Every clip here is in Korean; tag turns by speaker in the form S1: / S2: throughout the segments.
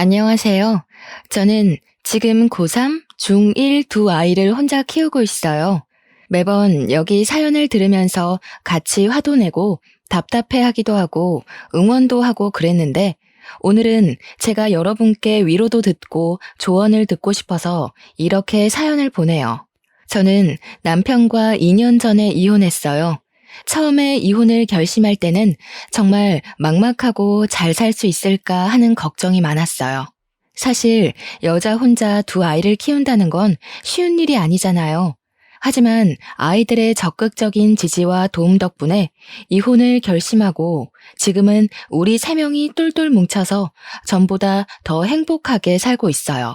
S1: 안녕하세요. 저는 지금 고3, 중1 두 아이를 혼자 키우고 있어요. 매번 여기 사연을 들으면서 같이 화도 내고 답답해 하기도 하고 응원도 하고 그랬는데 오늘은 제가 여러분께 위로도 듣고 조언을 듣고 싶어서 이렇게 사연을 보내요. 저는 남편과 2년 전에 이혼했어요. 처음에 이혼을 결심할 때는 정말 막막하고 잘 살 수 있을까 하는 걱정이 많았어요. 사실 여자 혼자 두 아이를 키운다는 건 쉬운 일이 아니잖아요. 하지만 아이들의 적극적인 지지와 도움 덕분에 이혼을 결심하고 지금은 우리 세 명이 똘똘 뭉쳐서 전보다 더 행복하게 살고 있어요.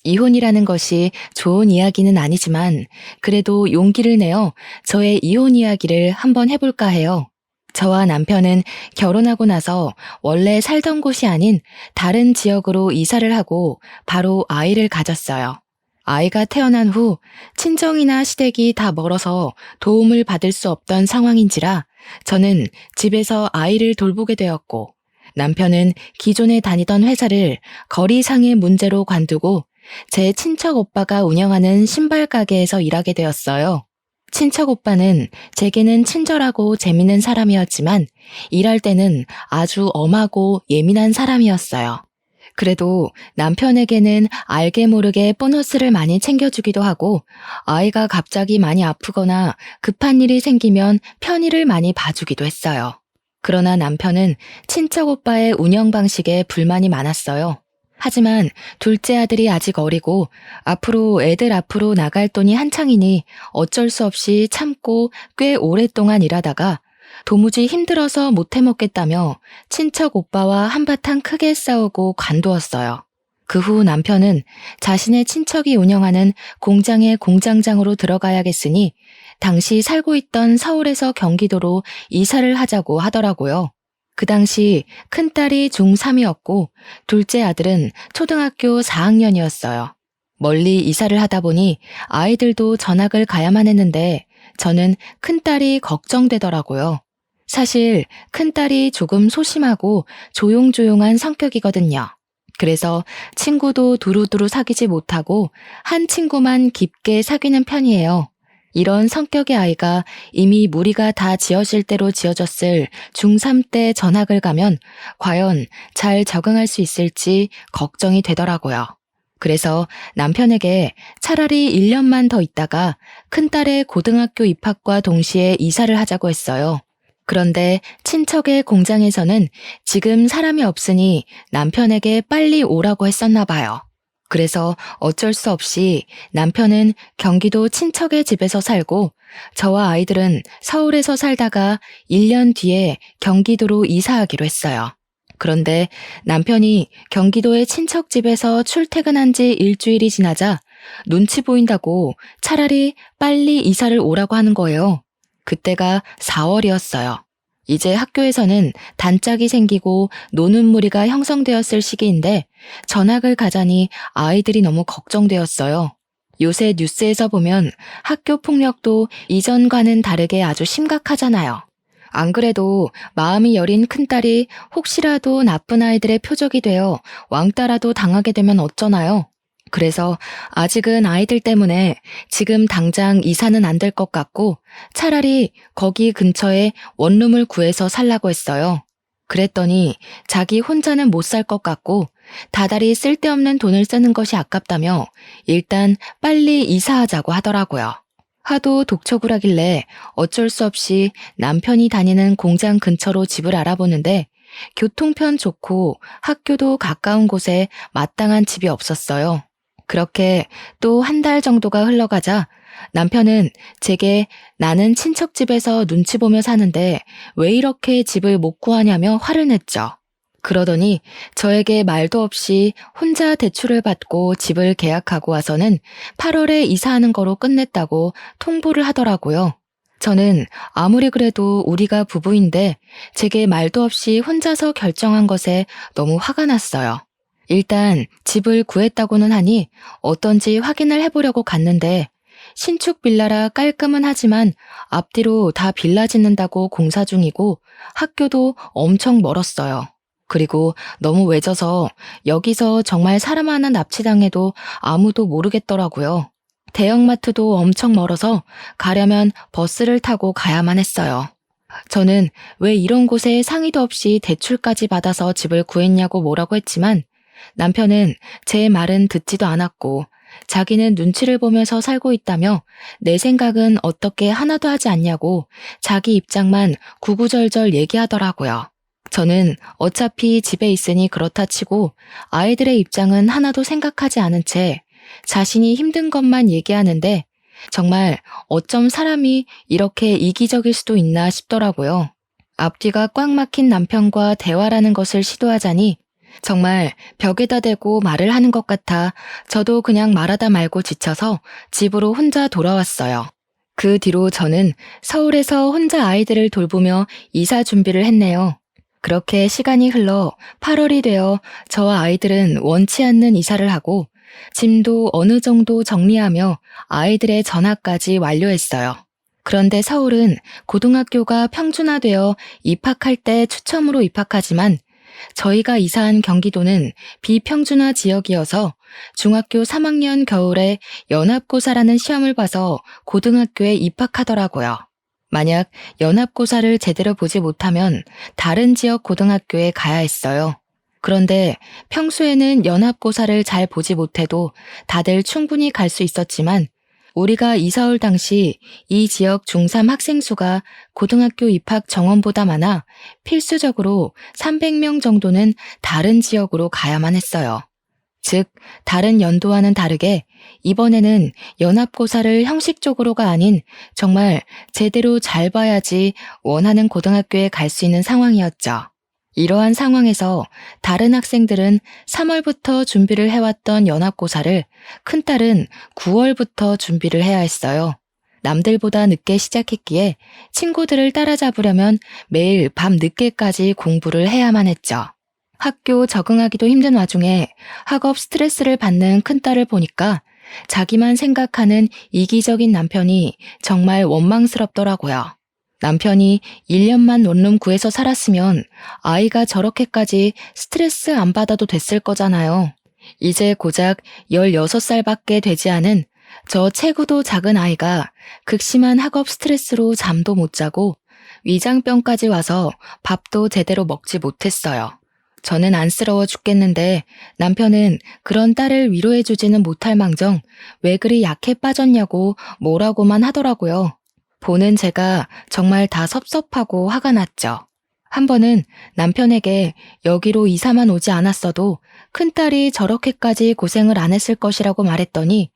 S1: 이혼이라는 것이 좋은 이야기는 아니지만 그래도 용기를 내어 저의 이혼 이야기를 한번 해볼까 해요. 저와 남편은 결혼하고 나서 원래 살던 곳이 아닌 다른 지역으로 이사를 하고 바로 아이를 가졌어요. 아이가 태어난 후 친정이나 시댁이 다 멀어서 도움을 받을 수 없던 상황인지라 저는 집에서 아이를 돌보게 되었고 남편은 기존에 다니던 회사를 거리상의 문제로 관두고 제 친척 오빠가 운영하는 신발 가게에서 일하게 되었어요. 친척 오빠는 제게는 친절하고 재밌는 사람이었지만 일할 때는 아주 엄하고 예민한 사람이었어요. 그래도 남편에게는 알게 모르게 보너스를 많이 챙겨주기도 하고 아이가 갑자기 많이 아프거나 급한 일이 생기면 편의를 많이 봐주기도 했어요. 그러나 남편은 친척 오빠의 운영 방식에 불만이 많았어요. 하지만 둘째 아들이 아직 어리고 앞으로 애들 앞으로 나갈 돈이 한창이니 어쩔 수 없이 참고 꽤 오랫동안 일하다가 도무지 힘들어서 못 해먹겠다며 친척 오빠와 한바탕 크게 싸우고 관두었어요. 그 후 남편은 자신의 친척이 운영하는 공장의 공장장으로 들어가야겠으니 당시 살고 있던 서울에서 경기도로 이사를 하자고 하더라고요. 그 당시 큰딸이 중3이었고 둘째 아들은 초등학교 4학년이었어요. 멀리 이사를 하다 보니 아이들도 전학을 가야만 했는데 저는 큰딸이 걱정되더라고요. 사실 큰딸이 조금 소심하고 조용조용한 성격이거든요. 그래서 친구도 두루두루 사귀지 못하고 한 친구만 깊게 사귀는 편이에요. 이런 성격의 아이가 이미 무리가 다 지어질 대로 지어졌을 중3 때 전학을 가면 과연 잘 적응할 수 있을지 걱정이 되더라고요. 그래서 남편에게 차라리 1년만 더 있다가 큰딸의 고등학교 입학과 동시에 이사를 하자고 했어요. 그런데 친척의 공장에서는 지금 사람이 없으니 남편에게 빨리 오라고 했었나 봐요. 그래서 어쩔 수 없이 남편은 경기도 친척의 집에서 살고 저와 아이들은 서울에서 살다가 1년 뒤에 경기도로 이사하기로 했어요. 그런데 남편이 경기도의 친척 집에서 출퇴근한 지 일주일이 지나자 눈치 보인다고 차라리 빨리 이사를 오라고 하는 거예요. 그때가 4월이었어요. 이제 학교에서는 단짝이 생기고 노는 무리가 형성되었을 시기인데 전학을 가자니 아이들이 너무 걱정되었어요. 요새 뉴스에서 보면 학교 폭력도 이전과는 다르게 아주 심각하잖아요. 안 그래도 마음이 여린 큰딸이 혹시라도 나쁜 아이들의 표적이 되어 왕따라도 당하게 되면 어쩌나요? 그래서 아직은 아이들 때문에 지금 당장 이사는 안 될 것 같고 차라리 거기 근처에 원룸을 구해서 살라고 했어요. 그랬더니 자기 혼자는 못 살 것 같고 다달이 쓸데없는 돈을 쓰는 것이 아깝다며 일단 빨리 이사하자고 하더라고요. 하도 독촉을 하길래 어쩔 수 없이 남편이 다니는 공장 근처로 집을 알아보는데 교통편 좋고 학교도 가까운 곳에 마땅한 집이 없었어요. 그렇게 또 한 달 정도가 흘러가자 남편은 제게 나는 친척집에서 눈치 보며 사는데 왜 이렇게 집을 못 구하냐며 화를 냈죠. 그러더니 저에게 말도 없이 혼자 대출을 받고 집을 계약하고 와서는 8월에 이사하는 거로 끝냈다고 통보를 하더라고요. 저는 아무리 그래도 우리가 부부인데 제게 말도 없이 혼자서 결정한 것에 너무 화가 났어요. 일단 집을 구했다고는 하니 어떤지 확인을 해보려고 갔는데 신축 빌라라 깔끔은 하지만 앞뒤로 다 빌라 짓는다고 공사 중이고 학교도 엄청 멀었어요. 그리고 너무 외져서 여기서 정말 사람 하나 납치당해도 아무도 모르겠더라고요. 대형마트도 엄청 멀어서 가려면 버스를 타고 가야만 했어요. 저는 왜 이런 곳에 상의도 없이 대출까지 받아서 집을 구했냐고 뭐라고 했지만 남편은 제 말은 듣지도 않았고 자기는 눈치를 보면서 살고 있다며 내 생각은 어떻게 하나도 하지 않냐고 자기 입장만 구구절절 얘기하더라고요. 저는 어차피 집에 있으니 그렇다 치고 아이들의 입장은 하나도 생각하지 않은 채 자신이 힘든 것만 얘기하는데 정말 어쩜 사람이 이렇게 이기적일 수도 있나 싶더라고요. 앞뒤가 꽉 막힌 남편과 대화라는 것을 시도하자니 정말 벽에다 대고 말을 하는 것 같아 저도 그냥 말하다 말고 지쳐서 집으로 혼자 돌아왔어요. 그 뒤로 저는 서울에서 혼자 아이들을 돌보며 이사 준비를 했네요. 그렇게 시간이 흘러 8월이 되어 저와 아이들은 원치 않는 이사를 하고 짐도 어느 정도 정리하며 아이들의 전학까지 완료했어요. 그런데 서울은 고등학교가 평준화되어 입학할 때 추첨으로 입학하지만 저희가 이사한 경기도는 비평준화 지역이어서 중학교 3학년 겨울에 연합고사라는 시험을 봐서 고등학교에 입학하더라고요. 만약 연합고사를 제대로 보지 못하면 다른 지역 고등학교에 가야 했어요. 그런데 평소에는 연합고사를 잘 보지 못해도 다들 충분히 갈 수 있었지만 우리가 이사 올 당시 이 지역 중3 학생 수가 고등학교 입학 정원보다 많아 필수적으로 300명 정도는 다른 지역으로 가야만 했어요. 즉, 다른 연도와는 다르게 이번에는 연합고사를 형식적으로가 아닌 정말 제대로 잘 봐야지 원하는 고등학교에 갈 수 있는 상황이었죠. 이러한 상황에서 다른 학생들은 3월부터 준비를 해왔던 연합고사를 큰딸은 9월부터 준비를 해야 했어요. 남들보다 늦게 시작했기에 친구들을 따라잡으려면 매일 밤 늦게까지 공부를 해야만 했죠. 학교 적응하기도 힘든 와중에 학업 스트레스를 받는 큰딸을 보니까 자기만 생각하는 이기적인 남편이 정말 원망스럽더라고요. 남편이 1년만 원룸 구해서 살았으면 아이가 저렇게까지 스트레스 안 받아도 됐을 거잖아요. 이제 고작 16살밖에 되지 않은 저 체구도 작은 아이가 극심한 학업 스트레스로 잠도 못 자고 위장병까지 와서 밥도 제대로 먹지 못했어요. 저는 안쓰러워 죽겠는데 남편은 그런 딸을 위로해주지는 못할 망정 왜 그리 약해 빠졌냐고 뭐라고만 하더라고요. 보는 제가 정말 다 섭섭하고 화가 났죠. 한 번은 남편에게 여기로 이사만 오지 않았어도 큰딸이 저렇게까지 고생을 안 했을 것이라고 말했더니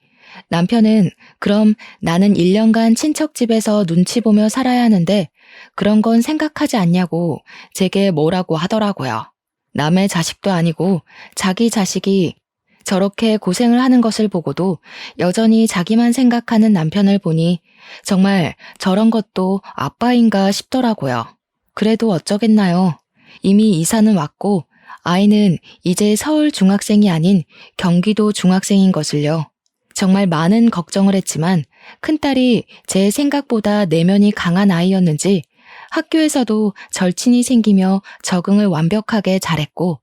S1: 남편은 그럼 나는 1년간 친척 집에서 눈치 보며 살아야 하는데 그런 건 생각하지 않냐고 제게 뭐라고 하더라고요. 남의 자식도 아니고 자기 자식이 저렇게 고생을 하는 것을 보고도 여전히 자기만 생각하는 남편을 보니 정말 저런 것도 아빠인가 싶더라고요. 그래도 어쩌겠나요. 이미 이사는 왔고 아이는 이제 서울 중학생이 아닌 경기도 중학생인 것을요. 정말 많은 걱정을 했지만 큰딸이 제 생각보다 내면이 강한 아이였는지 학교에서도 절친이 생기며 적응을 완벽하게 잘했고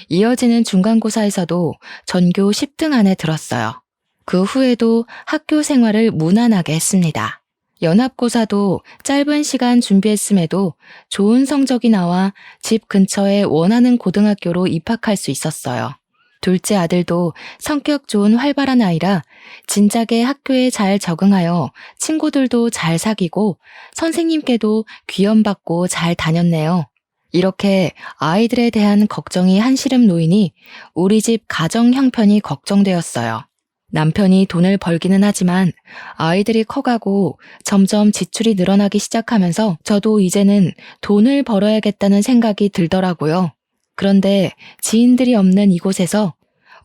S1: 이어지는 중간고사에서도 전교 10등 안에 들었어요. 그 후에도 학교 생활을 무난하게 했습니다. 연합고사도 짧은 시간 준비했음에도 좋은 성적이 나와 집 근처에 원하는 고등학교로 입학할 수 있었어요. 둘째 아들도 성격 좋은 활발한 아이라 진작에 학교에 잘 적응하여 친구들도 잘 사귀고 선생님께도 귀염받고 잘 다녔네요. 이렇게 아이들에 대한 걱정이 한시름 놓이니 우리 집 가정 형편이 걱정되었어요. 남편이 돈을 벌기는 하지만 아이들이 커가고 점점 지출이 늘어나기 시작하면서 저도 이제는 돈을 벌어야겠다는 생각이 들더라고요. 그런데 지인들이 없는 이곳에서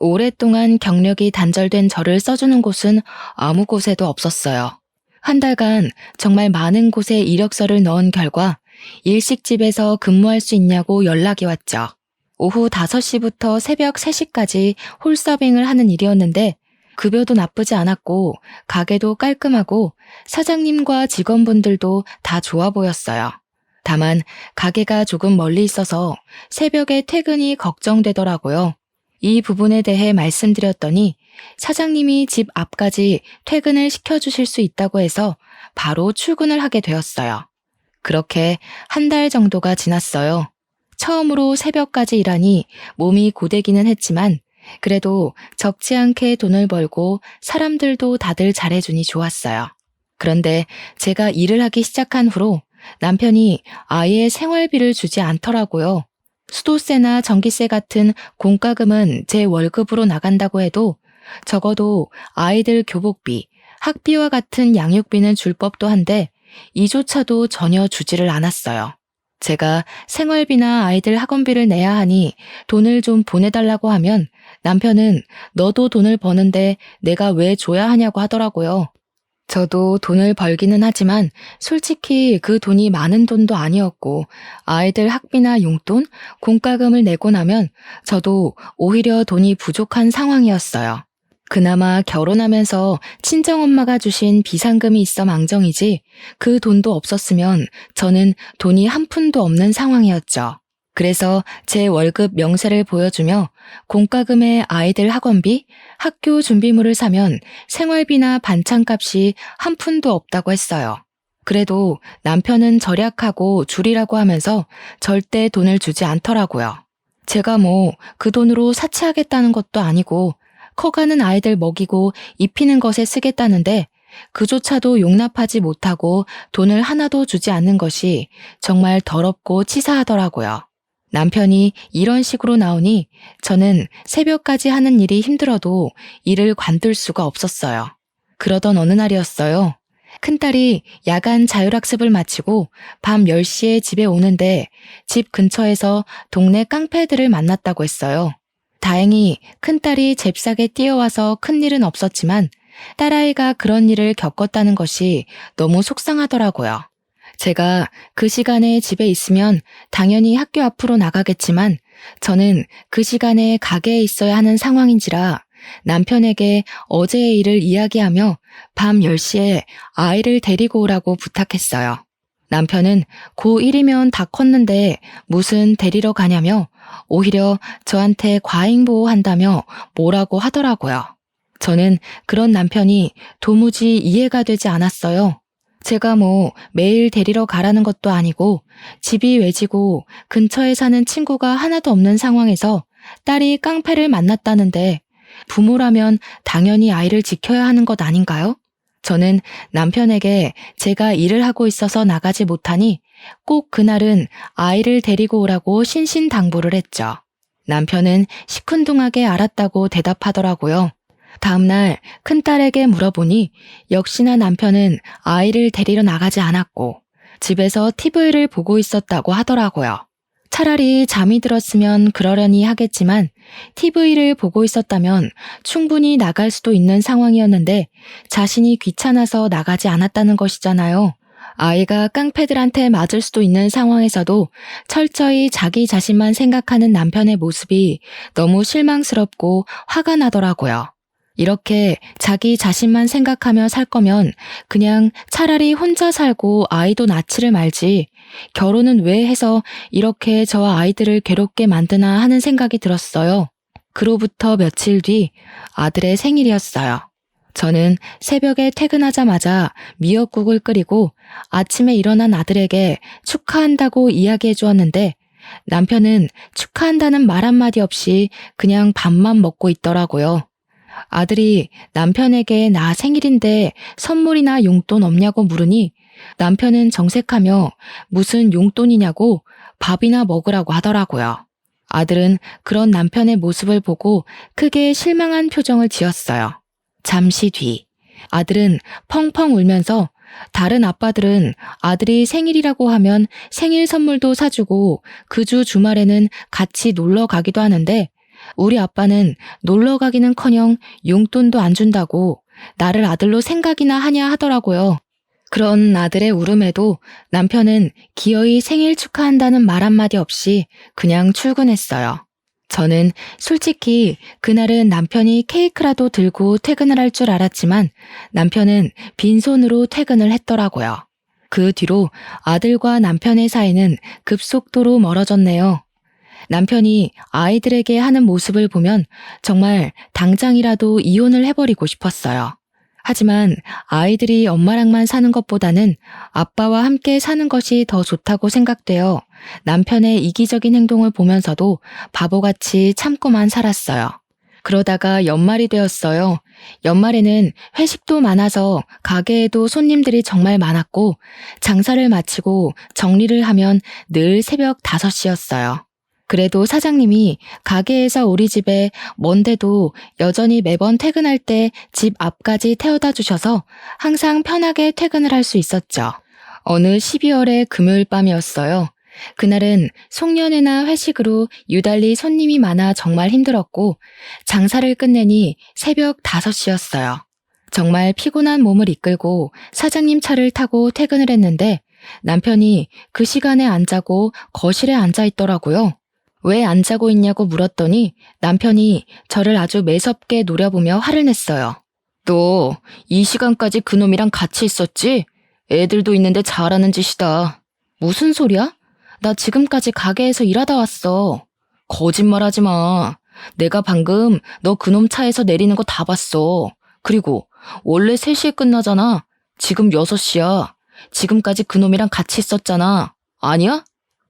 S1: 오랫동안 경력이 단절된 저를 써주는 곳은 아무 곳에도 없었어요. 한 달간 정말 많은 곳에 이력서를 넣은 결과 일식집에서 근무할 수 있냐고 연락이 왔죠. 오후 5시부터 새벽 3시까지 홀서빙을 하는 일이었는데 급여도 나쁘지 않았고 가게도 깔끔하고 사장님과 직원분들도 다 좋아 보였어요. 다만 가게가 조금 멀리 있어서 새벽에 퇴근이 걱정되더라고요. 이 부분에 대해 말씀드렸더니 사장님이 집 앞까지 퇴근을 시켜주실 수 있다고 해서 바로 출근을 하게 되었어요. 그렇게 한 달 정도가 지났어요. 처음으로 새벽까지 일하니 몸이 고되기는 했지만 그래도 적지 않게 돈을 벌고 사람들도 다들 잘해주니 좋았어요. 그런데 제가 일을 하기 시작한 후로 남편이 아예 생활비를 주지 않더라고요. 수도세나 전기세 같은 공과금은 제 월급으로 나간다고 해도 적어도 아이들 교복비, 학비와 같은 양육비는 줄 법도 한데 이조차도 전혀 주지를 않았어요. 제가 생활비나 아이들 학원비를 내야 하니 돈을 좀 보내달라고 하면 남편은 너도 돈을 버는데 내가 왜 줘야 하냐고 하더라고요. 저도 돈을 벌기는 하지만 솔직히 그 돈이 많은 돈도 아니었고 아이들 학비나 용돈, 공과금을 내고 나면 저도 오히려 돈이 부족한 상황이었어요. 그나마 결혼하면서 친정엄마가 주신 비상금이 있어 망정이지 그 돈도 없었으면 저는 돈이 한 푼도 없는 상황이었죠. 그래서 제 월급 명세를 보여주며 공과금에 아이들 학원비, 학교 준비물을 사면 생활비나 반찬값이 한 푼도 없다고 했어요. 그래도 남편은 절약하고 줄이라고 하면서 절대 돈을 주지 않더라고요. 제가 뭐 그 돈으로 사치하겠다는 것도 아니고 커가는 아이들 먹이고 입히는 것에 쓰겠다는데 그조차도 용납하지 못하고 돈을 하나도 주지 않는 것이 정말 더럽고 치사하더라고요. 남편이 이런 식으로 나오니 저는 새벽까지 하는 일이 힘들어도 일을 관둘 수가 없었어요. 그러던 어느 날이었어요. 큰딸이 야간 자율학습을 마치고 밤 10시에 집에 오는데 집 근처에서 동네 깡패들을 만났다고 했어요. 다행히 큰딸이 잽싸게 뛰어와서 큰일은 없었지만 딸아이가 그런 일을 겪었다는 것이 너무 속상하더라고요. 제가 그 시간에 집에 있으면 당연히 학교 앞으로 나가겠지만 저는 그 시간에 가게에 있어야 하는 상황인지라 남편에게 어제의 일을 이야기하며 밤 10시에 아이를 데리고 오라고 부탁했어요. 남편은 고1이면 다 컸는데 무슨 데리러 가냐며 오히려 저한테 과잉보호한다며 뭐라고 하더라고요. 저는 그런 남편이 도무지 이해가 되지 않았어요. 제가 뭐 매일 데리러 가라는 것도 아니고 집이 외지고 근처에 사는 친구가 하나도 없는 상황에서 딸이 깡패를 만났다는데 부모라면 당연히 아이를 지켜야 하는 것 아닌가요? 저는 남편에게 제가 일을 하고 있어서 나가지 못하니 꼭 그날은 아이를 데리고 오라고 신신당부를 했죠. 남편은 시큰둥하게 알았다고 대답하더라고요. 다음날 큰딸에게 물어보니 역시나 남편은 아이를 데리러 나가지 않았고 집에서 TV를 보고 있었다고 하더라고요. 차라리 잠이 들었으면 그러려니 하겠지만 TV를 보고 있었다면 충분히 나갈 수도 있는 상황이었는데 자신이 귀찮아서 나가지 않았다는 것이잖아요. 아이가 깡패들한테 맞을 수도 있는 상황에서도 철저히 자기 자신만 생각하는 남편의 모습이 너무 실망스럽고 화가 나더라고요. 이렇게 자기 자신만 생각하며 살 거면 그냥 차라리 혼자 살고 아이도 낳지를 말지 결혼은 왜 해서 이렇게 저와 아이들을 괴롭게 만드나 하는 생각이 들었어요. 그로부터 며칠 뒤 아들의 생일이었어요. 저는 새벽에 퇴근하자마자 미역국을 끓이고 아침에 일어난 아들에게 축하한다고 이야기해 주었는데 남편은 축하한다는 말 한마디 없이 그냥 밥만 먹고 있더라고요. 아들이 남편에게 나 생일인데 선물이나 용돈 없냐고 물으니 남편은 정색하며 무슨 용돈이냐고 밥이나 먹으라고 하더라고요. 아들은 그런 남편의 모습을 보고 크게 실망한 표정을 지었어요. 잠시 뒤 아들은 펑펑 울면서 다른 아빠들은 아들이 생일이라고 하면 생일 선물도 사주고 그 주 주말에는 같이 놀러 가기도 하는데 우리 아빠는 놀러 가기는커녕 용돈도 안 준다고 나를 아들로 생각이나 하냐 하더라고요. 그런 아들의 울음에도 남편은 기어이 생일 축하한다는 말 한마디 없이 그냥 출근했어요. 저는 솔직히 그날은 남편이 케이크라도 들고 퇴근을 할 줄 알았지만 남편은 빈손으로 퇴근을 했더라고요. 그 뒤로 아들과 남편의 사이는 급속도로 멀어졌네요. 남편이 아이들에게 하는 모습을 보면 정말 당장이라도 이혼을 해버리고 싶었어요. 하지만 아이들이 엄마랑만 사는 것보다는 아빠와 함께 사는 것이 더 좋다고 생각되어 남편의 이기적인 행동을 보면서도 바보같이 참고만 살았어요. 그러다가 연말이 되었어요. 연말에는 회식도 많아서 가게에도 손님들이 정말 많았고 장사를 마치고 정리를 하면 늘 새벽 5시였어요. 그래도 사장님이 가게에서 우리 집에 먼데도 여전히 매번 퇴근할 때 집 앞까지 태워다 주셔서 항상 편하게 퇴근을 할 수 있었죠. 어느 12월의 금요일 밤이었어요. 그날은 송년회나 회식으로 유달리 손님이 많아 정말 힘들었고 장사를 끝내니 새벽 5시였어요. 정말 피곤한 몸을 이끌고 사장님 차를 타고 퇴근을 했는데 남편이 그 시간에 안 자고 거실에 앉아 있더라고요. 왜 안 자고 있냐고 물었더니 남편이 저를 아주 매섭게 노려보며 화를 냈어요. 너 이 시간까지 그놈이랑 같이 있었지? 애들도 있는데 잘하는 짓이다. 무슨 소리야? 나 지금까지 가게에서 일하다 왔어. 거짓말하지 마. 내가 방금 너 그놈 차에서 내리는 거 다 봤어. 그리고 원래 3시에 끝나잖아. 지금 6시야. 지금까지 그놈이랑 같이 있었잖아. 아니야?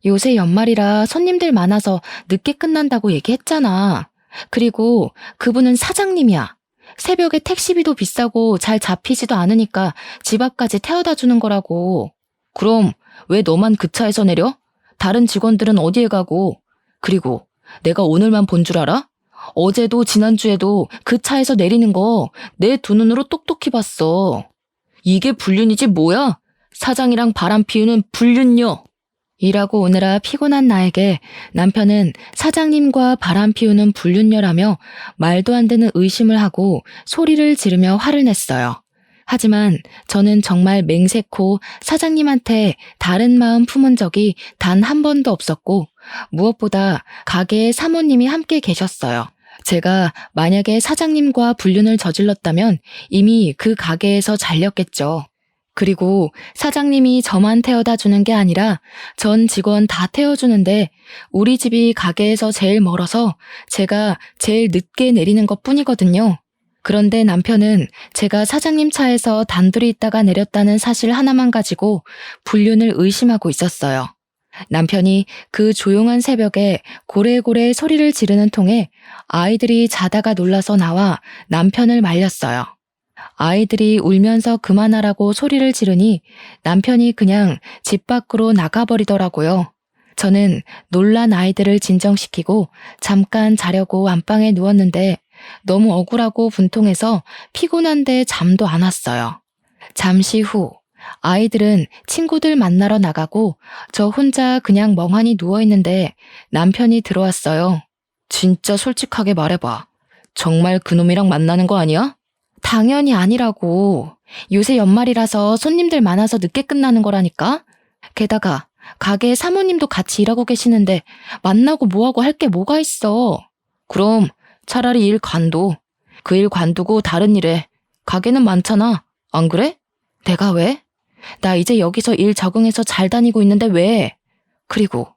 S1: 요새 연말이라 손님들 많아서 늦게 끝난다고 얘기했잖아. 그리고 그분은 사장님이야. 새벽에 택시비도 비싸고 잘 잡히지도 않으니까 집 앞까지 태워다 주는 거라고. 그럼 왜 너만 그 차에서 내려? 다른 직원들은 어디에 가고? 그리고 내가 오늘만 본 줄 알아? 어제도 지난주에도 그 차에서 내리는 거 내 두 눈으로 똑똑히 봤어. 이게 불륜이지 뭐야? 사장이랑 바람 피우는 불륜녀. 일하고 오느라 피곤한 나에게 남편은 사장님과 바람 피우는 불륜녀라며 말도 안 되는 의심을 하고 소리를 지르며 화를 냈어요. 하지만 저는 정말 맹세코 사장님한테 다른 마음 품은 적이 단 한 번도 없었고 무엇보다 가게에 사모님이 함께 계셨어요. 제가 만약에 사장님과 불륜을 저질렀다면 이미 그 가게에서 잘렸겠죠. 그리고 사장님이 저만 태워다 주는 게 아니라 전 직원 다 태워주는데 우리 집이 가게에서 제일 멀어서 제가 제일 늦게 내리는 것 뿐이거든요. 그런데 남편은 제가 사장님 차에서 단둘이 있다가 내렸다는 사실 하나만 가지고 불륜을 의심하고 있었어요. 남편이 그 조용한 새벽에 고래고래 소리를 지르는 통에 아이들이 자다가 놀라서 나와 남편을 말렸어요. 아이들이 울면서 그만하라고 소리를 지르니 남편이 그냥 집 밖으로 나가버리더라고요. 저는 놀란 아이들을 진정시키고 잠깐 자려고 안방에 누웠는데 너무 억울하고 분통해서 피곤한데 잠도 안 왔어요. 잠시 후 아이들은 친구들 만나러 나가고 저 혼자 그냥 멍하니 누워있는데 남편이 들어왔어요. 진짜 솔직하게 말해봐. 정말 그놈이랑 만나는 거 아니야? 당연히 아니라고. 요새 연말이라서 손님들 많아서 늦게 끝나는 거라니까. 게다가 가게에 사모님도 같이 일하고 계시는데 만나고 뭐하고 할 게 뭐가 있어. 그럼 차라리 일 관둬. 그 일 관두고 다른 일에. 가게는 많잖아. 안 그래? 내가 왜? 나 이제 여기서 일 적응해서 잘 다니고 있는데 왜? 그리고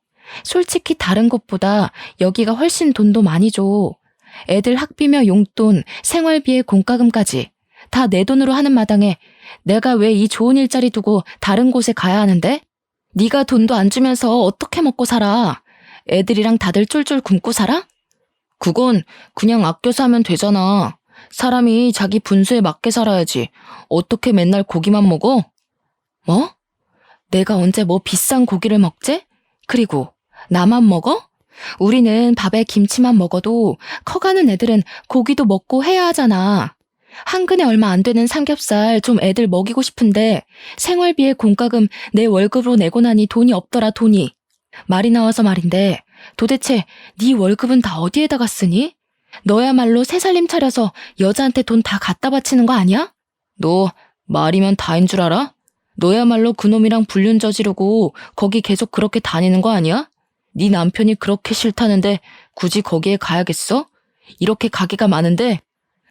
S1: 솔직히 다른 곳보다 여기가 훨씬 돈도 많이 줘. 애들 학비며 용돈, 생활비에 공과금까지 다 내 돈으로 하는 마당에 내가 왜 이 좋은 일자리 두고 다른 곳에 가야 하는데? 네가 돈도 안 주면서 어떻게 먹고 살아? 애들이랑 다들 쫄쫄 굶고 살아? 그건 그냥 아껴서 하면 되잖아. 사람이 자기 분수에 맞게 살아야지. 어떻게 맨날 고기만 먹어? 뭐? 내가 언제 뭐 비싼 고기를 먹지? 그리고 나만 먹어? 우리는 밥에 김치만 먹어도 커가는 애들은 고기도 먹고 해야 하잖아. 한 근에 얼마 안 되는 삼겹살 좀 애들 먹이고 싶은데 생활비에 공과금 내 월급으로 내고 나니 돈이 없더라 돈이. 말이 나와서 말인데 도대체 네 월급은 다 어디에다가 쓰니? 너야말로 새살림 차려서 여자한테 돈 다 갖다 바치는 거 아니야? 너 말이면 다인 줄 알아? 너야말로 그놈이랑 불륜 저지르고 거기 계속 그렇게 다니는 거 아니야? 네 남편이 그렇게 싫다는데 굳이 거기에 가야겠어? 이렇게 가게가 많은데?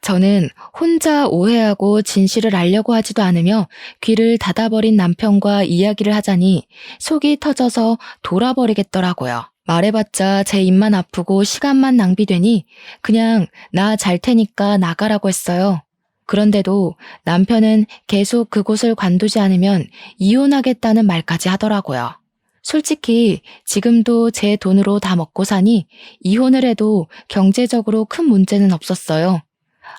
S1: 저는 혼자 오해하고 진실을 알려고 하지도 않으며 귀를 닫아버린 남편과 이야기를 하자니 속이 터져서 돌아버리겠더라고요. 말해봤자 제 입만 아프고 시간만 낭비되니 그냥 나 잘 테니까 나가라고 했어요. 그런데도 남편은 계속 그곳을 관두지 않으면 이혼하겠다는 말까지 하더라고요. 솔직히 지금도 제 돈으로 다 먹고 사니 이혼을 해도 경제적으로 큰 문제는 없었어요.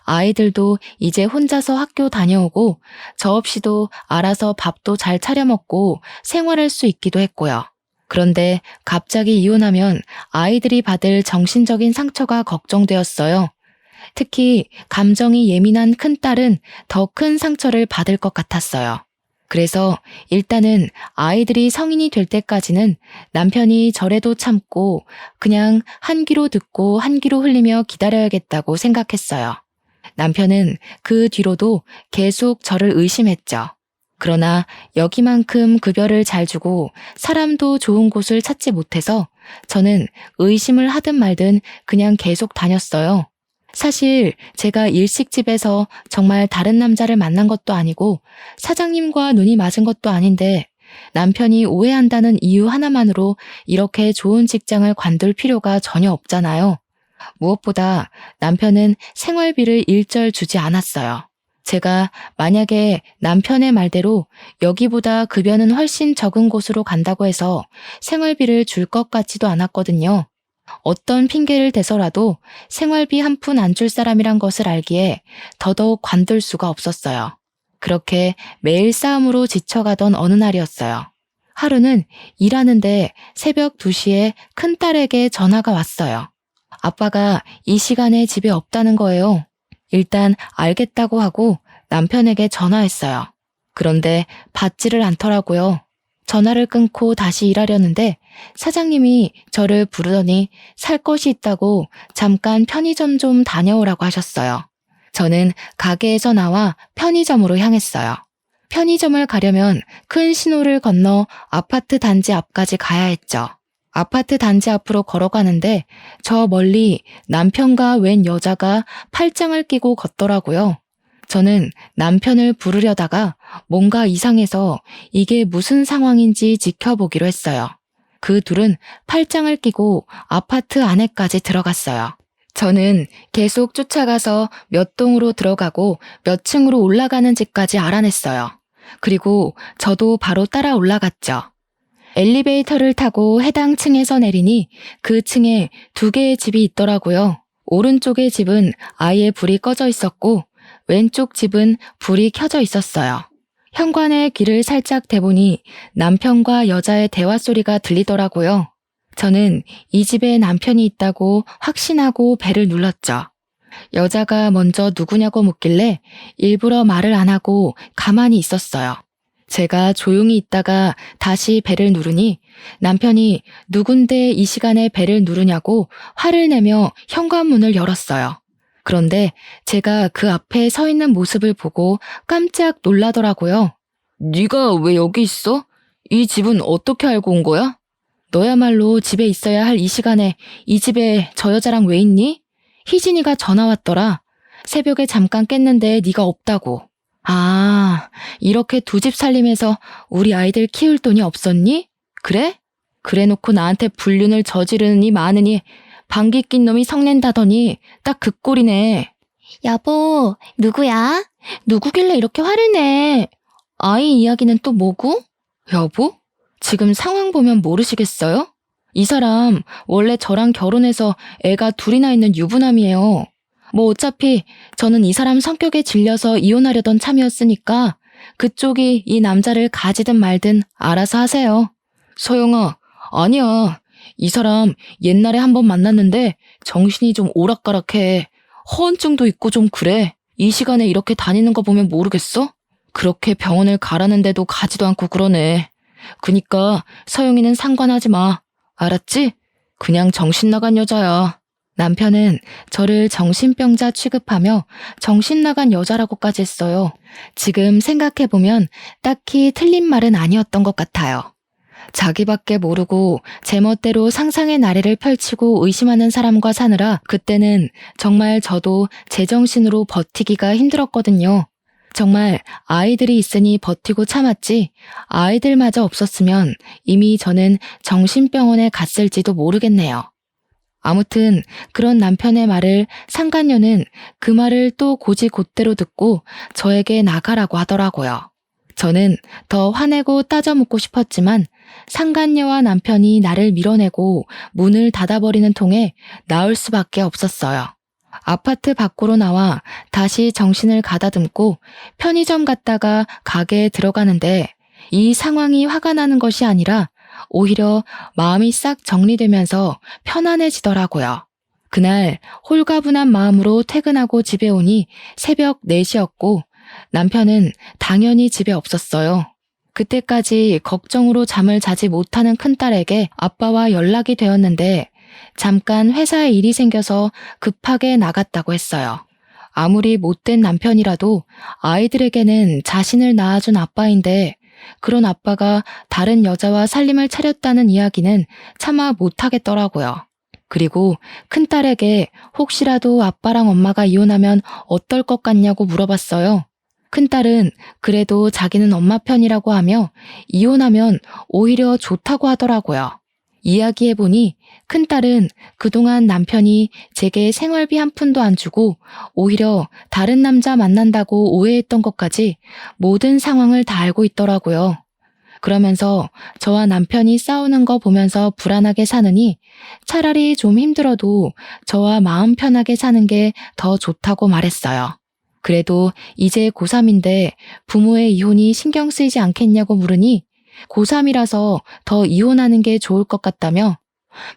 S1: 아이들도 이제 혼자서 학교 다녀오고 저 없이도 알아서 밥도 잘 차려 먹고 생활할 수 있기도 했고요. 그런데 갑자기 이혼하면 아이들이 받을 정신적인 상처가 걱정되었어요. 특히 감정이 예민한 큰딸은 더 큰 상처를 받을 것 같았어요. 그래서 일단은 아이들이 성인이 될 때까지는 남편이 저래도 참고 그냥 한 귀로 듣고 한 귀로 흘리며 기다려야겠다고 생각했어요. 남편은 그 뒤로도 계속 저를 의심했죠. 그러나 여기만큼 급여를 잘 주고 사람도 좋은 곳을 찾지 못해서 저는 의심을 하든 말든 그냥 계속 다녔어요. 사실 제가 일식집에서 정말 다른 남자를 만난 것도 아니고 사장님과 눈이 맞은 것도 아닌데 남편이 오해한다는 이유 하나만으로 이렇게 좋은 직장을 관둘 필요가 전혀 없잖아요. 무엇보다 남편은 생활비를 일절 주지 않았어요. 제가 만약에 남편의 말대로 여기보다 급여는 훨씬 적은 곳으로 간다고 해서 생활비를 줄 것 같지도 않았거든요. 어떤 핑계를 대서라도 생활비 한 푼 안 줄 사람이란 것을 알기에 더더욱 관둘 수가 없었어요. 그렇게 매일 싸움으로 지쳐가던 어느 날이었어요. 하루는 일하는데 새벽 2시에 큰딸에게 전화가 왔어요. 아빠가 이 시간에 집에 없다는 거예요. 일단 알겠다고 하고 남편에게 전화했어요. 그런데 받지를 않더라고요. 전화를 끊고 다시 일하려는데 사장님이 저를 부르더니 살 것이 있다고 잠깐 편의점 좀 다녀오라고 하셨어요. 저는 가게에서 나와 편의점으로 향했어요. 편의점을 가려면 큰 신호를 건너 아파트 단지 앞까지 가야 했죠. 아파트 단지 앞으로 걸어가는데 저 멀리 남편과 웬 여자가 팔짱을 끼고 걷더라고요. 저는 남편을 부르려다가 뭔가 이상해서 이게 무슨 상황인지 지켜보기로 했어요. 그 둘은 팔짱을 끼고 아파트 안에까지 들어갔어요. 저는 계속 쫓아가서 몇 동으로 들어가고 몇 층으로 올라가는 집까지 알아냈어요. 그리고 저도 바로 따라 올라갔죠. 엘리베이터를 타고 해당 층에서 내리니 그 층에 2개의 집이 있더라고요. 오른쪽의 집은 아예 불이 꺼져 있었고 왼쪽 집은 불이 켜져 있었어요. 현관에 귀를 살짝 대보니 남편과 여자의 대화 소리가 들리더라고요. 저는 이 집에 남편이 있다고 확신하고 벨을 눌렀죠. 여자가 먼저 누구냐고 묻길래 일부러 말을 안 하고 가만히 있었어요. 제가 조용히 있다가 다시 벨을 누르니 남편이 누군데 이 시간에 벨을 누르냐고 화를 내며 현관문을 열었어요. 그런데 제가 그 앞에 서 있는 모습을 보고 깜짝 놀라더라고요. 네가 왜 여기 있어? 이 집은 어떻게 알고 온 거야? 너야말로 집에 있어야 할 이 시간에 이 집에 저 여자랑 왜 있니? 희진이가 전화 왔더라. 새벽에 잠깐 깼는데 네가 없다고. 아, 이렇게 2집 살림해서 우리 아이들 키울 돈이 없었니? 그래? 그래놓고 나한테 불륜을 저지르니 마느니 방귀 낀 놈이 성낸다더니 딱 그 꼴이네. 여보, 누구야? 누구길래 이렇게 화를 내? 아이 이야기는 또 뭐고? 여보? 지금 상황 보면 모르시겠어요? 이 사람 원래 저랑 결혼해서 애가 2이나 있는 유부남이에요. 뭐 어차피 저는 이 사람 성격에 질려서 이혼하려던 참이었으니까 그쪽이 이 남자를 가지든 말든 알아서 하세요. 서영아, 아니야. 이 사람 옛날에 한번 만났는데 정신이 좀 오락가락해. 허언증도 있고 좀 그래. 이 시간에 이렇게 다니는 거 보면 모르겠어? 그렇게 병원을 가라는데도 가지도 않고 그러네. 그니까 서영이는 상관하지 마. 알았지? 그냥 정신 나간 여자야. 남편은 저를 정신병자 취급하며 정신 나간 여자라고까지 했어요. 지금 생각해보면 딱히 틀린 말은 아니었던 것 같아요. 자기밖에 모르고 제멋대로 상상의 나래를 펼치고 의심하는 사람과 사느라 그때는 정말 저도 제정신으로 버티기가 힘들었거든요. 정말 아이들이 있으니 버티고 참았지 아이들마저 없었으면 이미 저는 정신병원에 갔을지도 모르겠네요. 아무튼 그런 남편의 말을 상간녀는 그 말을 또 곧이곧대로 듣고 저에게 나가라고 하더라고요. 저는 더 화내고 따져 묻고 싶었지만 상간녀와 남편이 나를 밀어내고 문을 닫아버리는 통에 나올 수밖에 없었어요. 아파트 밖으로 나와 다시 정신을 가다듬고 편의점 갔다가 가게에 들어가는데 이 상황이 화가 나는 것이 아니라 오히려 마음이 싹 정리되면서 편안해지더라고요. 그날 홀가분한 마음으로 퇴근하고 집에 오니 새벽 4시였고 남편은 당연히 집에 없었어요. 그때까지 걱정으로 잠을 자지 못하는 큰딸에게 아빠와 연락이 되었는데 잠깐 회사에 일이 생겨서 급하게 나갔다고 했어요. 아무리 못된 남편이라도 아이들에게는 자신을 낳아준 아빠인데 그런 아빠가 다른 여자와 살림을 차렸다는 이야기는 차마 못하겠더라고요. 그리고 큰딸에게 혹시라도 아빠랑 엄마가 이혼하면 어떨 것 같냐고 물어봤어요. 큰딸은 그래도 자기는 엄마 편이라고 하며 이혼하면 오히려 좋다고 하더라고요. 이야기해보니 큰딸은 그동안 남편이 제게 생활비 한 푼도 안 주고 오히려 다른 남자 만난다고 오해했던 것까지 모든 상황을 다 알고 있더라고요. 그러면서 저와 남편이 싸우는 거 보면서 불안하게 사느니 차라리 좀 힘들어도 저와 마음 편하게 사는 게 더 좋다고 말했어요. 그래도 이제 고3인데 부모의 이혼이 신경 쓰이지 않겠냐고 물으니 고3이라서 더 이혼하는 게 좋을 것 같다며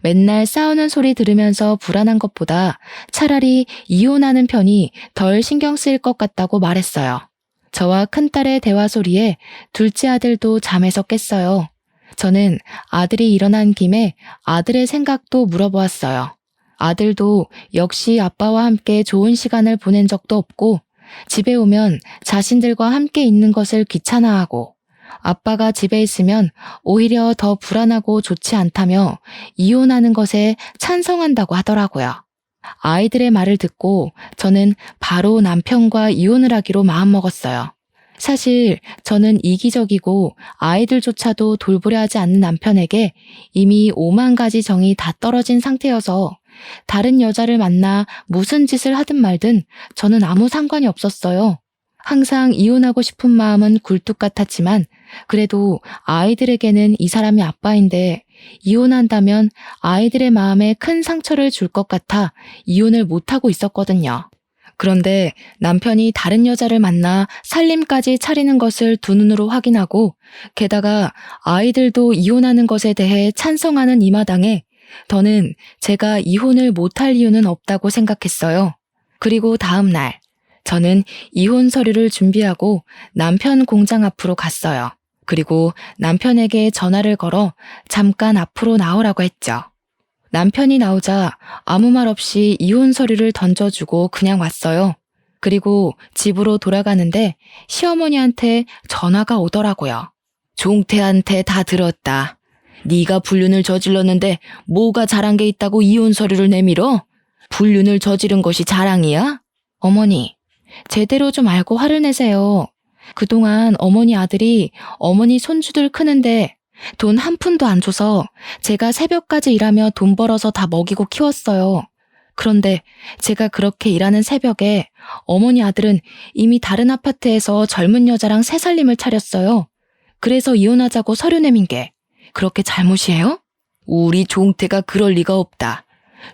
S1: 맨날 싸우는 소리 들으면서 불안한 것보다 차라리 이혼하는 편이 덜 신경 쓰일 것 같다고 말했어요. 저와 큰딸의 대화 소리에 둘째 아들도 잠에서 깼어요. 저는 아들이 일어난 김에 아들의 생각도 물어보았어요. 아들도 역시 아빠와 함께 좋은 시간을 보낸 적도 없고 집에 오면 자신들과 함께 있는 것을 귀찮아하고 아빠가 집에 있으면 오히려 더 불안하고 좋지 않다며 이혼하는 것에 찬성한다고 하더라고요. 아이들의 말을 듣고 저는 바로 남편과 이혼을 하기로 마음먹었어요. 사실 저는 이기적이고 아이들조차도 돌보려 하지 않는 남편에게 이미 5만 가지 정이 다 떨어진 상태여서 다른 여자를 만나 무슨 짓을 하든 말든 저는 아무 상관이 없었어요. 항상 이혼하고 싶은 마음은 굴뚝 같았지만 그래도 아이들에게는 이 사람이 아빠인데 이혼한다면 아이들의 마음에 큰 상처를 줄 것 같아 이혼을 못하고 있었거든요. 그런데 남편이 다른 여자를 만나 살림까지 차리는 것을 두 눈으로 확인하고 게다가 아이들도 이혼하는 것에 대해 찬성하는 이 마당에 저는 제가 이혼을 못할 이유는 없다고 생각했어요. 그리고 다음 날 저는 이혼 서류를 준비하고 남편 공장 앞으로 갔어요. 그리고 남편에게 전화를 걸어 잠깐 앞으로 나오라고 했죠. 남편이 나오자 아무 말 없이 이혼 서류를 던져주고 그냥 왔어요. 그리고 집으로 돌아가는데 시어머니한테 전화가 오더라고요. 종태한테 다 들었다. 네가 불륜을 저질렀는데 뭐가 잘한 게 있다고 이혼 서류를 내밀어? 불륜을 저지른 것이 자랑이야? 어머니, 제대로 좀 알고 화를 내세요. 그동안 어머니 아들이 어머니 손주들 크는데 돈 한 푼도 안 줘서 제가 새벽까지 일하며 돈 벌어서 다 먹이고 키웠어요. 그런데 제가 그렇게 일하는 새벽에 어머니 아들은 이미 다른 아파트에서 젊은 여자랑 새 살림을 차렸어요. 그래서 이혼하자고 서류 내민 게 그렇게 잘못이에요? 우리 종태가 그럴 리가 없다.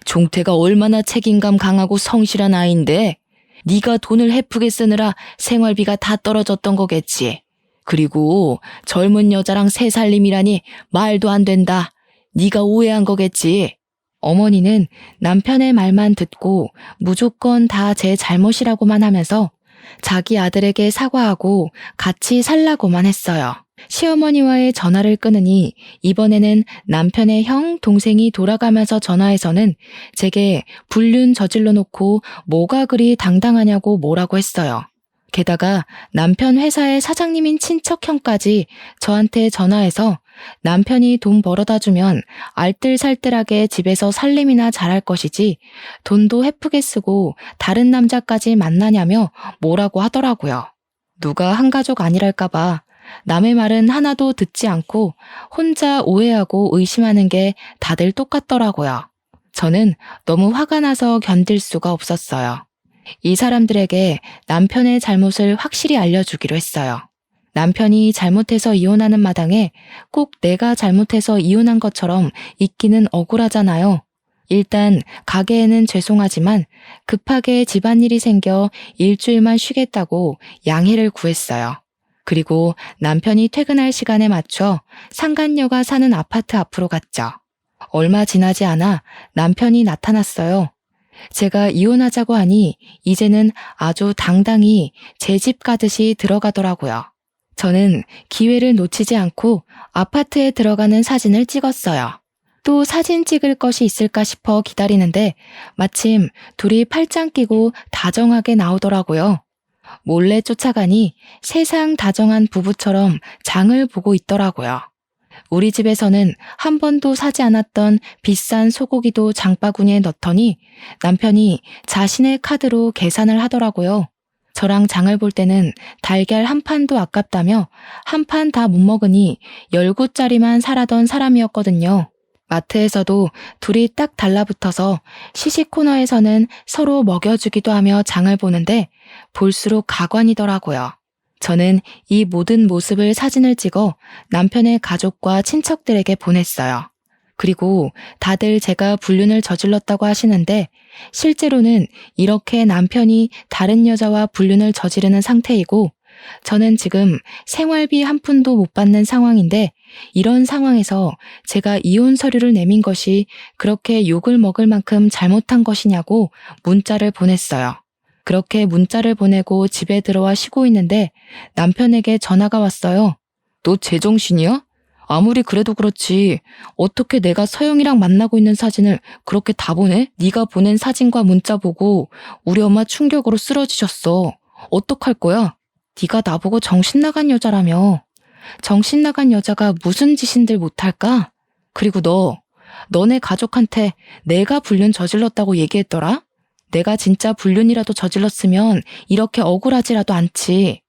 S1: 종태가 얼마나 책임감 강하고 성실한 아이인데 네가 돈을 헤프게 쓰느라 생활비가 다 떨어졌던 거겠지. 그리고 젊은 여자랑 새 살림이라니 말도 안 된다. 네가 오해한 거겠지. 어머니는 남편의 말만 듣고 무조건 다 제 잘못이라고만 하면서 자기 아들에게 사과하고 같이 살라고만 했어요. 시어머니와의 전화를 끊으니 이번에는 남편의 형, 동생이 돌아가면서 전화해서는 제게 불륜 저질러 놓고 뭐가 그리 당당하냐고 뭐라고 했어요. 게다가 남편 회사의 사장님인 친척 형까지 저한테 전화해서 남편이 돈 벌어다 주면 알뜰살뜰하게 집에서 살림이나 잘할 것이지 돈도 헤프게 쓰고 다른 남자까지 만나냐며 뭐라고 하더라고요. 누가 한 가족 아니랄까봐 남의 말은 하나도 듣지 않고 혼자 오해하고 의심하는 게 다들 똑같더라고요. 저는 너무 화가 나서 견딜 수가 없었어요. 이 사람들에게 남편의 잘못을 확실히 알려주기로 했어요. 남편이 잘못해서 이혼하는 마당에 꼭 내가 잘못해서 이혼한 것처럼 있기는 억울하잖아요. 일단 가게에는 죄송하지만 급하게 집안일이 생겨 일주일만 쉬겠다고 양해를 구했어요. 그리고 남편이 퇴근할 시간에 맞춰 상간녀가 사는 아파트 앞으로 갔죠. 얼마 지나지 않아 남편이 나타났어요. 제가 이혼하자고 하니 이제는 아주 당당히 제 집 가듯이 들어가더라고요. 저는 기회를 놓치지 않고 아파트에 들어가는 사진을 찍었어요. 또 사진 찍을 것이 있을까 싶어 기다리는데 마침 둘이 팔짱 끼고 다정하게 나오더라고요. 몰래 쫓아가니 세상 다정한 부부처럼 장을 보고 있더라고요. 우리 집에서는 한 번도 사지 않았던 비싼 소고기도 장바구니에 넣더니 남편이 자신의 카드로 계산을 하더라고요. 저랑 장을 볼 때는 달걀 한 판도 아깝다며 한 판 다 못 먹으니 10구짜리만 사라던 사람이었거든요. 마트에서도 둘이 딱 달라붙어서 시식 코너에서는 서로 먹여주기도 하며 장을 보는데 볼수록 가관이더라고요. 저는 이 모든 모습을 사진을 찍어 남편의 가족과 친척들에게 보냈어요. 그리고 다들 제가 불륜을 저질렀다고 하시는데 실제로는 이렇게 남편이 다른 여자와 불륜을 저지르는 상태이고 저는 지금 생활비 한 푼도 못 받는 상황인데 이런 상황에서 제가 이혼 서류를 내민 것이 그렇게 욕을 먹을 만큼 잘못한 것이냐고 문자를 보냈어요. 그렇게 문자를 보내고 집에 들어와 쉬고 있는데 남편에게 전화가 왔어요. 너 제정신이야? 아무리 그래도 그렇지 어떻게 내가 서영이랑 만나고 있는 사진을 그렇게 다 보내? 네가 보낸 사진과 문자 보고 우리 엄마 충격으로 쓰러지셨어. 어떡할 거야? 네가 나보고 정신 나간 여자라며. 정신 나간 여자가 무슨 짓인들 못할까? 그리고 너네 가족한테 내가 불륜 저질렀다고 얘기했더라? 내가 진짜 불륜이라도 저질렀으면 이렇게 억울하지라도 않지.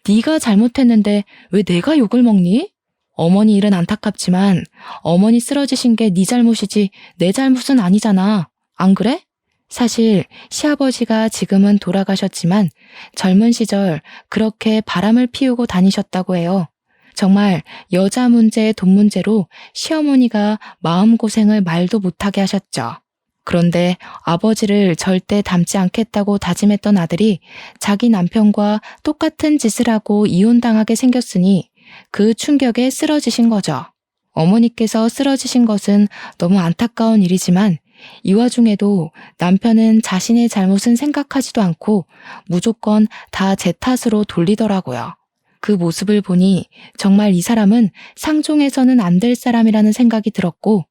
S1: 네가 잘못했는데 왜 내가 욕을 먹니? 어머니 일은 안타깝지만 어머니 쓰러지신 게 네 잘못이지 내 잘못은 아니잖아. 안 그래? 사실 시아버지가 지금은 돌아가셨지만 젊은 시절 그렇게 바람을 피우고 다니셨다고 해요. 정말 여자 문제, 돈 문제로 시어머니가 마음고생을 말도 못하게 하셨죠. 그런데 아버지를 절대 닮지 않겠다고 다짐했던 아들이 자기 남편과 똑같은 짓을 하고 이혼당하게 생겼으니 그 충격에 쓰러지신 거죠. 어머니께서 쓰러지신 것은 너무 안타까운 일이지만 이 와중에도 남편은 자신의 잘못은 생각하지도 않고 무조건 다 제 탓으로 돌리더라고요. 그 모습을 보니 정말 이 사람은 상종해서는 안 될 사람이라는 생각이 들었고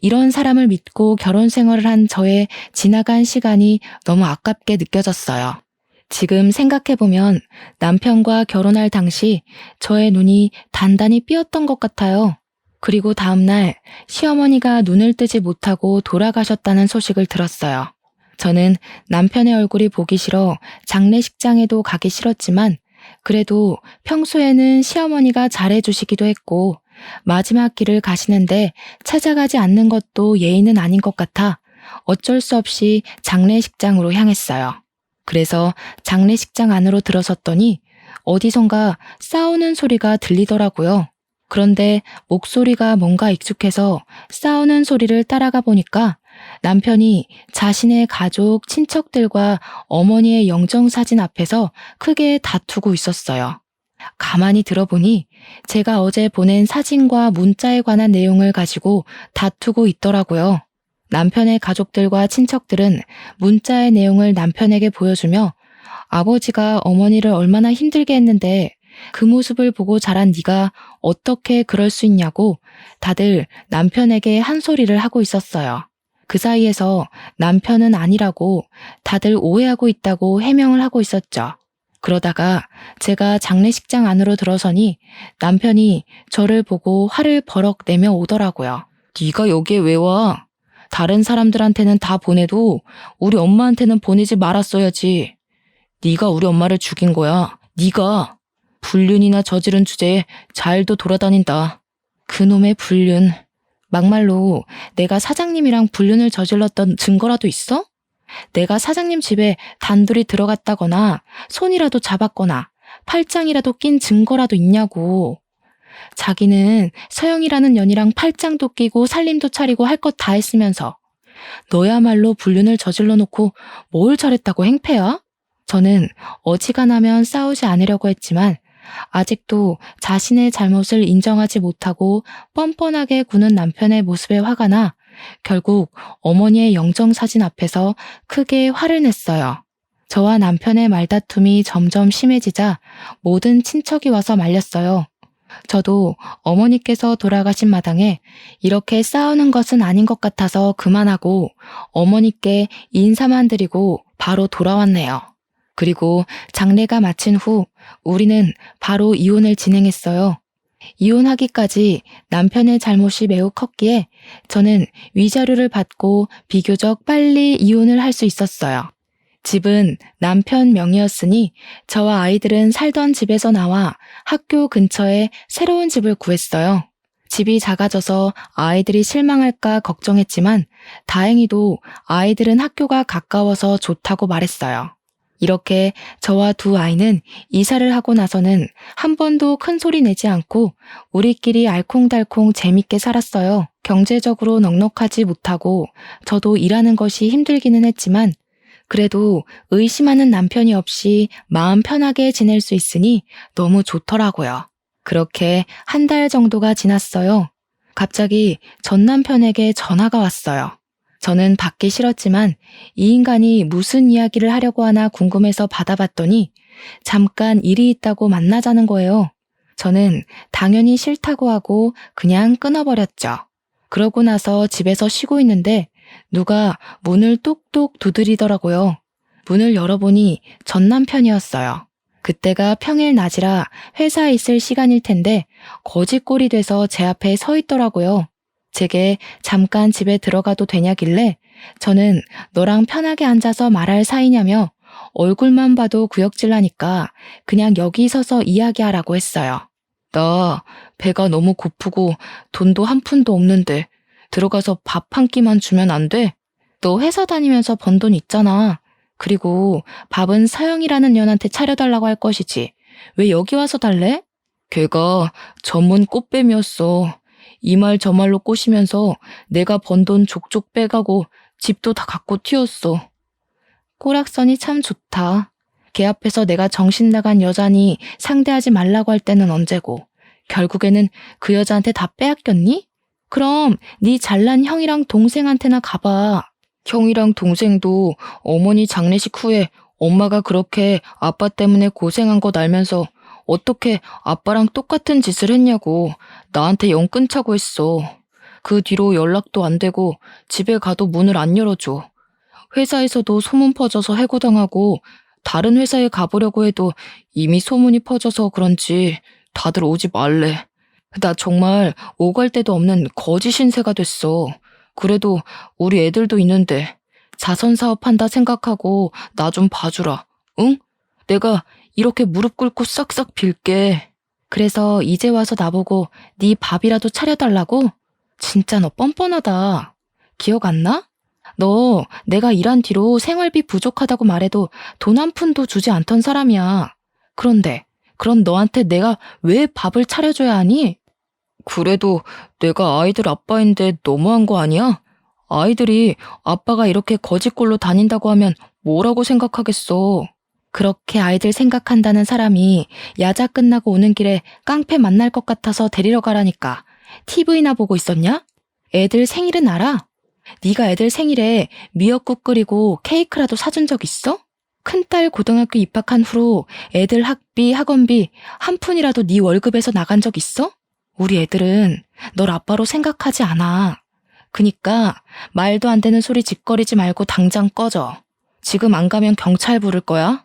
S1: 이런 사람을 믿고 결혼 생활을 한 저의 지나간 시간이 너무 아깝게 느껴졌어요. 지금 생각해보면 남편과 결혼할 당시 저의 눈이 단단히 삐었던 것 같아요. 그리고 다음날 시어머니가 눈을 뜨지 못하고 돌아가셨다는 소식을 들었어요. 저는 남편의 얼굴이 보기 싫어 장례식장에도 가기 싫었지만 그래도 평소에는 시어머니가 잘해주시기도 했고 마지막 길을 가시는데 찾아가지 않는 것도 예의는 아닌 것 같아 어쩔 수 없이 장례식장으로 향했어요. 그래서 장례식장 안으로 들어섰더니 어디선가 싸우는 소리가 들리더라고요. 그런데 목소리가 뭔가 익숙해서 싸우는 소리를 따라가 보니까 남편이 자신의 가족, 친척들과 어머니의 영정사진 앞에서 크게 다투고 있었어요. 가만히 들어보니 제가 어제 보낸 사진과 문자에 관한 내용을 가지고 다투고 있더라고요. 남편의 가족들과 친척들은 문자의 내용을 남편에게 보여주며 아버지가 어머니를 얼마나 힘들게 했는데 그 모습을 보고 자란 네가 어떻게 그럴 수 있냐고 다들 남편에게 한 소리를 하고 있었어요. 그 사이에서 남편은 아니라고 다들 오해하고 있다고 해명을 하고 있었죠. 그러다가 제가 장례식장 안으로 들어서니 남편이 저를 보고 화를 버럭 내며 오더라고요. 네가 여기에 왜 와? 다른 사람들한테는 다 보내도 우리 엄마한테는 보내지 말았어야지. 네가 우리 엄마를 죽인 거야. 네가. 불륜이나 저지른 주제에 잘도 돌아다닌다. 그놈의 불륜. 막말로 내가 사장님이랑 불륜을 저질렀던 증거라도 있어? 내가 사장님 집에 단둘이 들어갔다거나 손이라도 잡았거나 팔짱이라도 낀 증거라도 있냐고. 자기는 서영이라는 년이랑 팔짱도 끼고 살림도 차리고 할 것 다 했으면서 너야말로 불륜을 저질러 놓고 뭘 잘했다고 행패야? 저는 어지간하면 싸우지 않으려고 했지만 아직도 자신의 잘못을 인정하지 못하고 뻔뻔하게 구는 남편의 모습에 화가 나 결국 어머니의 영정사진 앞에서 크게 화를 냈어요. 저와 남편의 말다툼이 점점 심해지자 모든 친척이 와서 말렸어요. 저도 어머니께서 돌아가신 마당에 이렇게 싸우는 것은 아닌 것 같아서 그만하고 어머니께 인사만 드리고 바로 돌아왔네요. 그리고 장례가 마친 후 우리는 바로 이혼을 진행했어요. 이혼하기까지 남편의 잘못이 매우 컸기에 저는 위자료를 받고 비교적 빨리 이혼을 할 수 있었어요. 집은 남편 명의였으니 저와 아이들은 살던 집에서 나와 학교 근처에 새로운 집을 구했어요. 집이 작아져서 아이들이 실망할까 걱정했지만 다행히도 아이들은 학교가 가까워서 좋다고 말했어요. 이렇게 저와 두 아이는 이사를 하고 나서는 한 번도 큰 소리 내지 않고 우리끼리 알콩달콩 재밌게 살았어요. 경제적으로 넉넉하지 못하고 저도 일하는 것이 힘들기는 했지만 그래도 의심하는 남편이 없이 마음 편하게 지낼 수 있으니 너무 좋더라고요. 그렇게 한 달 정도가 지났어요. 갑자기 전 남편에게 전화가 왔어요. 저는 받기 싫었지만 이 인간이 무슨 이야기를 하려고 하나 궁금해서 받아봤더니 잠깐 일이 있다고 만나자는 거예요. 저는 당연히 싫다고 하고 그냥 끊어버렸죠. 그러고 나서 집에서 쉬고 있는데 누가 문을 똑똑 두드리더라고요. 문을 열어보니 전 남편이었어요. 그때가 평일 낮이라 회사에 있을 시간일 텐데 거지꼴이 돼서 제 앞에 서 있더라고요. 제게 잠깐 집에 들어가도 되냐길래 저는 너랑 편하게 앉아서 말할 사이냐며 얼굴만 봐도 구역질나니까 그냥 여기 서서 이야기하라고 했어요. 나 배가 너무 고프고 돈도 한 푼도 없는데 들어가서 밥 한 끼만 주면 안 돼? 너 회사 다니면서 번 돈 있잖아. 그리고 밥은 서영이라는 년한테 차려달라고 할 것이지. 왜 여기 와서 달래? 걔가 전문 꽃뱀이었어. 이 말 저 말로 꼬시면서 내가 번 돈 족족 빼가고 집도 다 갖고 튀었어. 꼬락선이 참 좋다. 걔 앞에서 내가 정신 나간 여자니 상대하지 말라고 할 때는 언제고 결국에는 그 여자한테 다 빼앗겼니? 그럼 네 잘난 형이랑 동생한테나 가봐. 형이랑 동생도 어머니 장례식 후에 엄마가 그렇게 아빠 때문에 고생한 거 알면서 어떻게 아빠랑 똑같은 짓을 했냐고 나한테 영 끊자고 했어. 그 뒤로 연락도 안 되고 집에 가도 문을 안 열어줘. 회사에서도 소문 퍼져서 해고당하고 다른 회사에 가보려고 해도 이미 소문이 퍼져서 그런지 다들 오지 말래. 나 정말 오갈 데도 없는 거지 신세가 됐어. 그래도 우리 애들도 있는데 자선사업 한다 생각하고 나 좀 봐주라. 응? 내가 이렇게 무릎 꿇고 싹싹 빌게. 그래서 이제 와서 나보고 네 밥이라도 차려달라고? 진짜 너 뻔뻔하다. 기억 안 나? 너 내가 일한 뒤로 생활비 부족하다고 말해도 돈 한 푼도 주지 않던 사람이야. 그런데 그럼 너한테 내가 왜 밥을 차려줘야 하니? 그래도 내가 아이들 아빠인데 너무한 거 아니야? 아이들이 아빠가 이렇게 거지꼴로 다닌다고 하면 뭐라고 생각하겠어. 그렇게 아이들 생각한다는 사람이 야자 끝나고 오는 길에 깡패 만날 것 같아서 데리러 가라니까 TV나 보고 있었냐? 애들 생일은 알아? 네가 애들 생일에 미역국 끓이고 케이크라도 사준 적 있어? 큰딸 고등학교 입학한 후로 애들 학비, 학원비 한 푼이라도 네 월급에서 나간 적 있어? 우리 애들은 널 아빠로 생각하지 않아. 그니까 말도 안 되는 소리 짓거리지 말고 당장 꺼져. 지금 안 가면 경찰 부를 거야.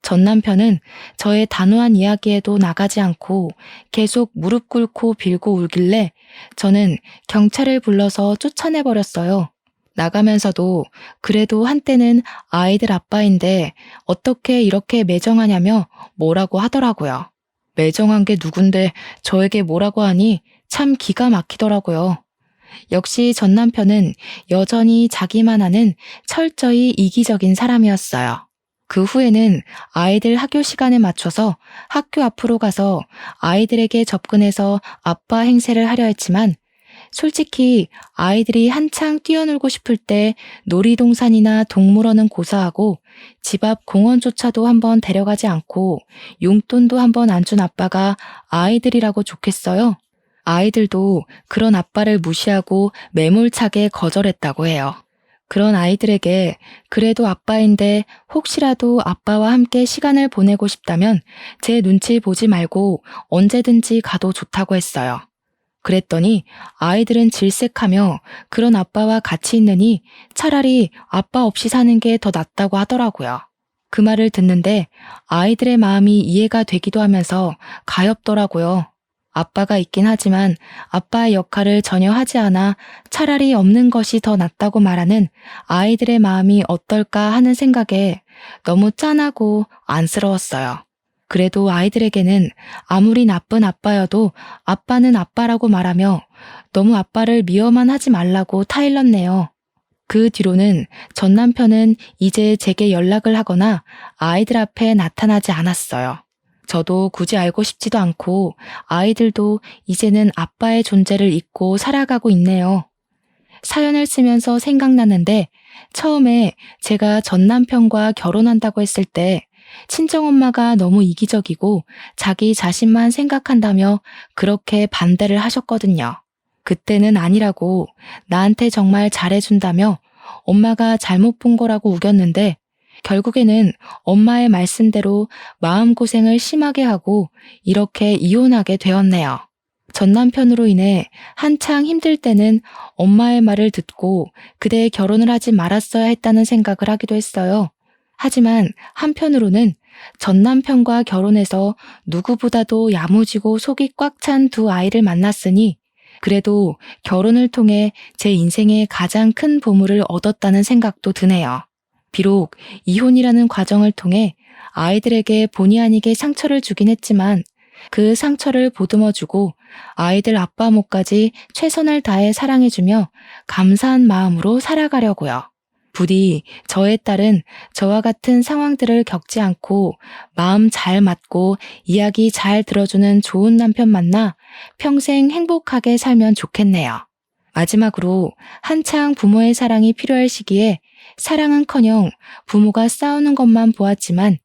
S1: 전 남편은 저의 단호한 이야기에도 나가지 않고 계속 무릎 꿇고 빌고 울길래 저는 경찰을 불러서 쫓아내버렸어요. 나가면서도 그래도 한때는 아이들 아빠인데 어떻게 이렇게 매정하냐며 뭐라고 하더라고요. 매정한 게 누군데 저에게 뭐라고 하니 참 기가 막히더라고요. 역시 전 남편은 여전히 자기만 아는 철저히 이기적인 사람이었어요. 그 후에는 아이들 학교 시간에 맞춰서 학교 앞으로 가서 아이들에게 접근해서 아빠 행세를 하려 했지만 솔직히 아이들이 한창 뛰어놀고 싶을 때 놀이동산이나 동물원은 고사하고 집 앞 공원조차도 한번 데려가지 않고 용돈도 한번 안 준 아빠가 아이들이라고 좋겠어요? 아이들도 그런 아빠를 무시하고 매몰차게 거절했다고 해요. 그런 아이들에게 그래도 아빠인데 혹시라도 아빠와 함께 시간을 보내고 싶다면 제 눈치 보지 말고 언제든지 가도 좋다고 했어요. 그랬더니 아이들은 질색하며 그런 아빠와 같이 있느니 차라리 아빠 없이 사는 게 더 낫다고 하더라고요. 그 말을 듣는데 아이들의 마음이 이해가 되기도 하면서 가엾더라고요. 아빠가 있긴 하지만 아빠의 역할을 전혀 하지 않아 차라리 없는 것이 더 낫다고 말하는 아이들의 마음이 어떨까 하는 생각에 너무 짠하고 안쓰러웠어요. 그래도 아이들에게는 아무리 나쁜 아빠여도 아빠는 아빠라고 말하며 너무 아빠를 미워만 하지 말라고 타일렀네요. 그 뒤로는 전 남편은 이제 제게 연락을 하거나 아이들 앞에 나타나지 않았어요. 저도 굳이 알고 싶지도 않고 아이들도 이제는 아빠의 존재를 잊고 살아가고 있네요. 사연을 쓰면서 생각났는데 처음에 제가 전 남편과 결혼한다고 했을 때 친정엄마가 너무 이기적이고 자기 자신만 생각한다며 그렇게 반대를 하셨거든요. 그때는 아니라고 나한테 정말 잘해준다며 엄마가 잘못 본 거라고 우겼는데 결국에는 엄마의 말씀대로 마음고생을 심하게 하고 이렇게 이혼하게 되었네요. 전 남편으로 인해 한창 힘들 때는 엄마의 말을 듣고 그대 결혼을 하지 말았어야 했다는 생각을 하기도 했어요. 하지만 한편으로는 전 남편과 결혼해서 누구보다도 야무지고 속이 꽉 찬 두 아이를 만났으니 그래도 결혼을 통해 제 인생의 가장 큰 보물을 얻었다는 생각도 드네요. 비록 이혼이라는 과정을 통해 아이들에게 본의 아니게 상처를 주긴 했지만 그 상처를 보듬어주고 아이들 아빠 몫까지 최선을 다해 사랑해주며 감사한 마음으로 살아가려고요. 부디 저의 딸은 저와 같은 상황들을 겪지 않고 마음 잘 맞고 이야기 잘 들어주는 좋은 남편 만나 평생 행복하게 살면 좋겠네요. 마지막으로 한창 부모의 사랑이 필요할 시기에 사랑은커녕 부모가 싸우는 것만 보았지만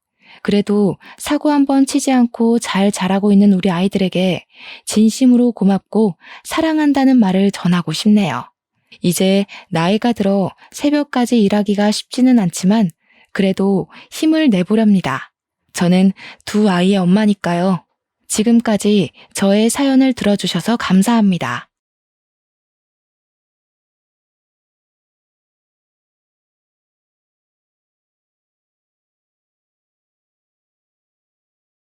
S1: 그래도 사고 한번 치지 않고 잘 자라고 있는 우리 아이들에게 진심으로 고맙고 사랑한다는 말을 전하고 싶네요. 이제 나이가 들어 새벽까지 일하기가 쉽지는 않지만 그래도 힘을 내보렵니다. 저는 두 아이의 엄마니까요. 지금까지 저의 사연을 들어주셔서 감사합니다.